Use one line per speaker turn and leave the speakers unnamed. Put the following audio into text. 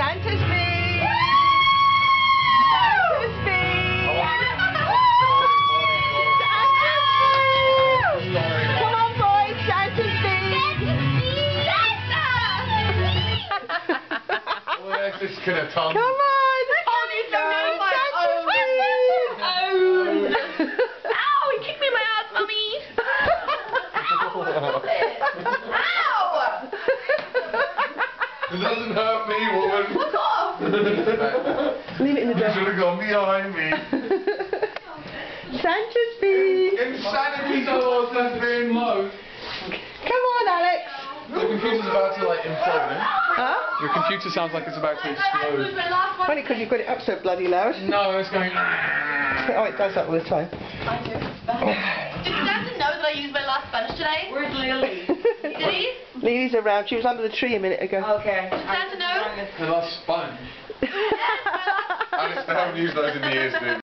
Santa speed! Santa speed! Come on, boys, Santa speed!
Where's this gonna come?
Come on!
Ow! He kicked me in my ass, Mummy! Ow!
It doesn't hurt me, woman.
Fuck off!
Leave it in the
You
door.
should have gone behind me.
Santa speed!
Insanity doors has been low.
Come on, Alex!
The computer's about to like implode.
Huh?
Your computer sounds like it's about to explode.
Funny because you've got it up so bloody loud.
No, it's going.
Oh, it does that all the time.
I do. Did Santa know that I used my last Spanish today?
Where's Lily?
Did he?
Lily's around. She was under the tree a minute ago.
Okay.
Did Santa know?
The last sponge.
Yes, my last
Alex, they haven't used those in years, dude.